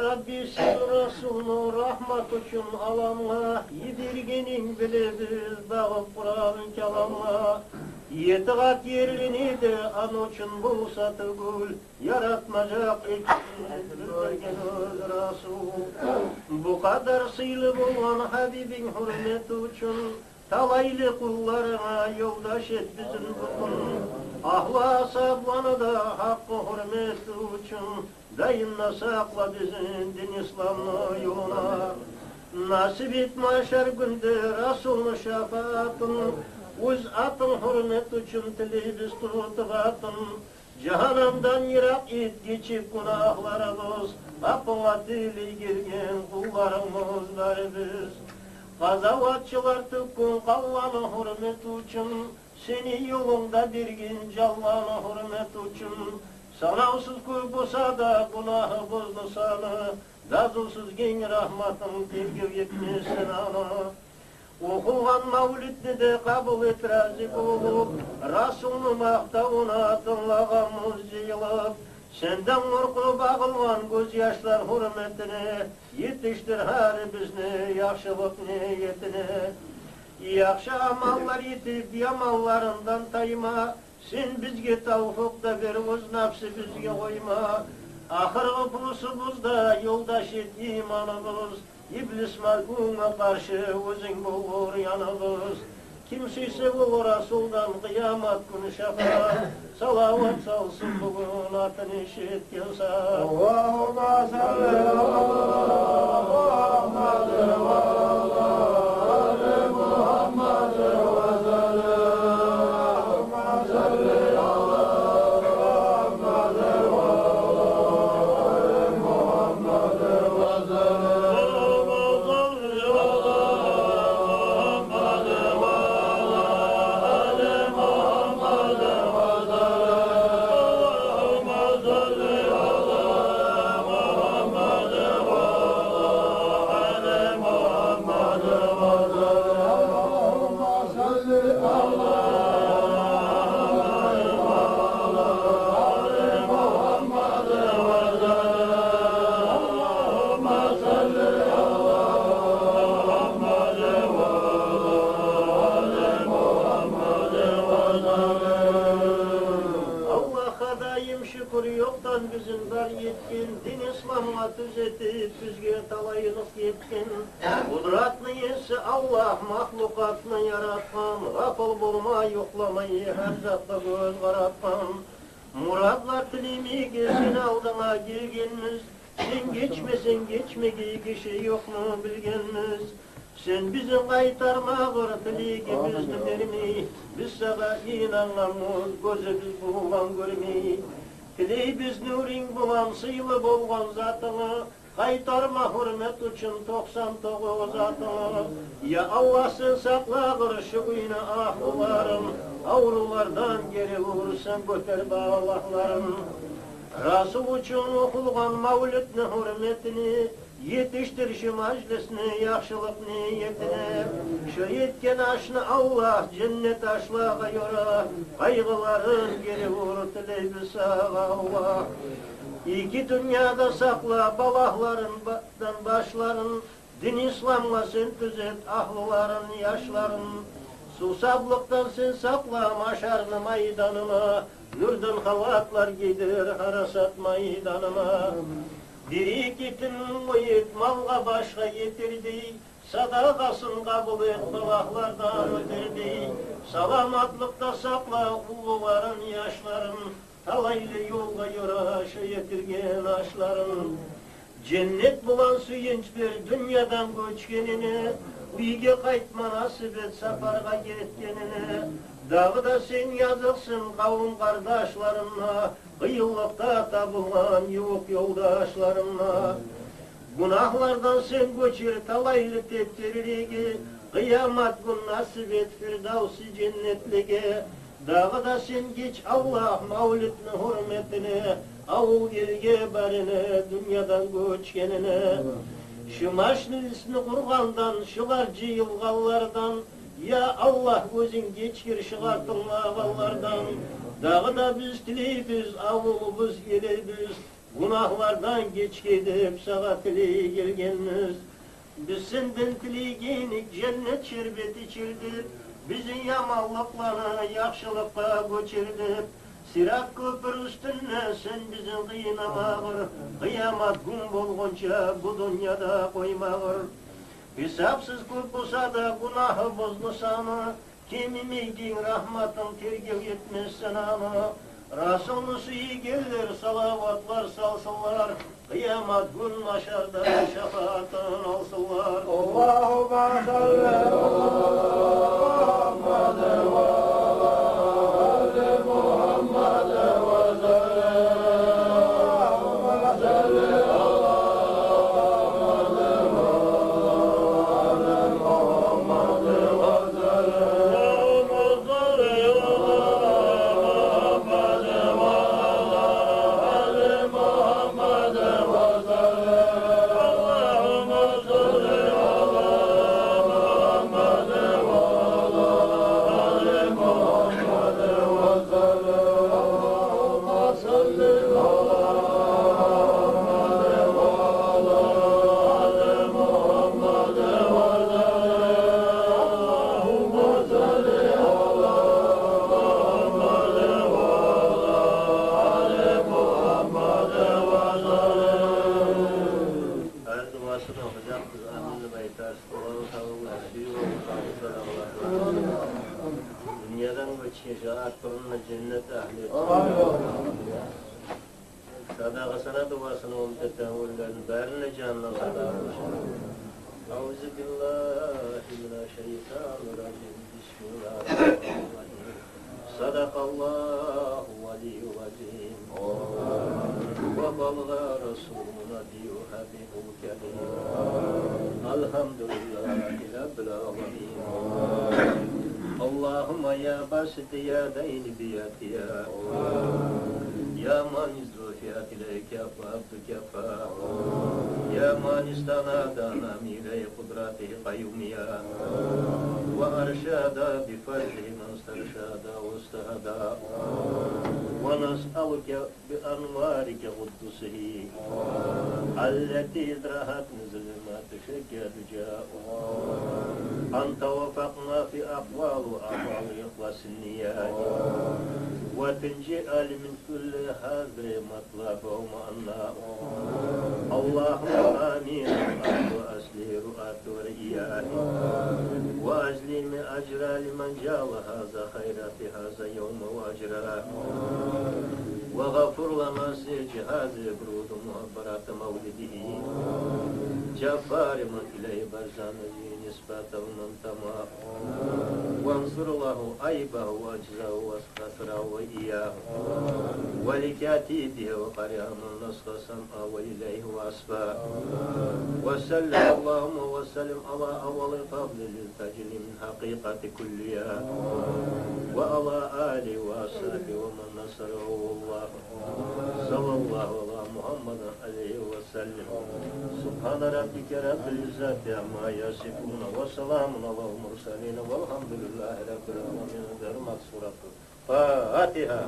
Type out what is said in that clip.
Rabbi sen Resul'unu rahmat üçün alamla, yedirgenin bilebiz dağıp Kur'an'ın kelamla. Yedi kat yerlini de an üçün bulsa tügül, yaratmacak eksin görgen öz Resul. Bu kadar sıylı bolgan Habibin hürmeti üçün, talaylı kullarına yoldaş et bizim bugün. Ahla sablanı da hakkı hürmeti üçün, dayınla sakla bizim din İslam'lı yoluna. Nasip et maşer günde Resul'ün şefaatın, uz atın hürmet üçün tileybiz tutugatın. Cehennemden yirak et geçip günahlarımız, kapıma dili girgen kullarımızlar biz. Kazavatçılar tükkün kallanı hürmet üçün, seni yolunda dirgin callanı hürmet üçün. Sanavsız köy bolsa da günahı bozdu sana, dazusuz gen rahmatın tergib etmesin ana. Okulan mavlidni de kabul et razı bolup, Rasul'nu maktavuna tınlağamız jıyılıp, senden korkup ağılgan göz yaşlar hürmetine, yetiştir her bizni yaxşılık niyetine. Yaxşı amallar yetip yamallarından tayma, sen bizge tavfuk da ver, öz nafsi bizge koyma. Ahırgı pulusumuzda yoldaş et imanımız, İblis malguna karşı özün bulur yanımız. Kim suysa olur Rasul'dan kıyamet günü şefaat, salavat salsın bugün atın işitken saat. Allahümme salli ala Muhammed ve ala Ali Muhammed ve salli. Allahümme salli ala Muhammed ve ala Ali Muhammed ve salli. Yoktan bizim dar yetkin, din İslam'a düzetip bizge talayılık yetkin. Kudratlı yesi Allah mahlukatını yaratkan, gafıl bulma yoklamayı her zatta göz karatkan. Muradlar tilimi sen aldına gelgenmiz, sen geçmesin geçmegi kişi yok mu bilgenmiz. Sen bizim kaytarmağır tiligimizni vermeyi, biz sana inanamız gözümüz bulan görmeyi. Tiley biz nuring bulan sıylı bolgan zatını, kaytarma hürmet üçün 99 zatını. Ya Allah sen saklağır şu güne ahlarım, avrulardan geri vursan göter bağlahlarım. Rasul üçün okulgan mavlidni hürmetini, yetiştir şu majlisni yaxşılık niyetine. Şu yetken aşını Allah cennet aşlağa yora, kaygıların geri vur tileybi sağa Allah. İki dünyada sakla balahlarından başların, din İslam'a sen tüzet ahlıların yaşların. Susablıktan sen sakla maşarını maydanına, nurdan havatlar gider harasat maydanına. Diri gitin uyut malga başka getirdi, sadakasın kabul et balahlardan öderdi. Salamatlıkta sakla uluların yaşların, talaylı yolga yoraşı yetirgen aşların. Cennet bulan suyunç bir dünyadan göçkenine, uyge kaytma nasip et safarga getkenine. Dağı da sen yazıksın kavim kardeşlarına, kıyılıkta tabulan yok yoldaşlarına. Günahlardan sen göçür talaylı tepkirligi, kıyamet gün nasip et firdavsi cennetligi. Dağı da sen geç Allah mavlidni hürmetine, avul gelge barine dünyadan göçkenine. Şu maşnisini kurgandan, şular cıyılgallardan, ya Allah gözün geçkir şıgartınlağallardan. Dağı da biz tileybiz, avulubuz eleybiz, Günahlardan geç gidip saatli gelgenmiz. Biz senden tilegenik cennet şerbeti içirdik. Bizim yamanlıklarını yaxşılıkka göçürdük. Sirat köpür üstüne sen bizi kıynamağır. Kıyamet gün bolgunca bu dünyada koymağır. Hesapsız köp bolsa da günahı bozlusanı. Kimimiydin rahmatın tergil etmez sananı. Rasulü suyu gelir salavatlar salsınlar. Kıyamet gün aşarda şefaatın alsınlar. Allahümme salli ala Muhammed ve ali Muhammed ve Allahümme salli ala Muhammed ve ali Muhammed ve Dünyadan geçen şahat kurunla cennet ahli. Sadakasına duasını umdeten ullerin bärine canına sadakasına. Euzubillahimineşşeytanirracim. Bismillahirrahmanirrahim. Sadakallahu veliyyul azim. Ve balga Resuluna diyu habibul kerim. Elhamdülillahi Rabbil alemin. Allahümme ya basit ya deyni biyati ya man izrufiyat ileyke abdu kefa ya man istanadana miley kudratihi kayyumiya ve arşada bifazlihi man starşada ve ustahada ve nas'aluke bi anvarike kuddusihi alleti idrahat nizlimat şekkerca أن توفقنا في أقوال وأعمال إخلاص النيات وتنجئ من كل هذا مطلب ومعنى اللهم آمين وأسلي رؤات ورئيات وأجلي من أجرى لمن جال هذا خيرات هذا يوم وأجرى وغفر لنا سيج هذا برود مهبرات مولده جبار من إليه برزان نسبة المنتمى وانصر له عيبه وأجزه واستثره وإياه ولكاتبه وقرئه من نسخ سمعه وإليه وأسفاه وسلم اللهم وسلم على أول فضل للتجل من حقيقة كلها وعلى آله وأصحابه ومن نصره الله صلى الله على محمد عليه وسلم سبحان ربك رب العزة عما يصفون وسلام على المرسلين والحمد لله رب العالمين. Fatiha.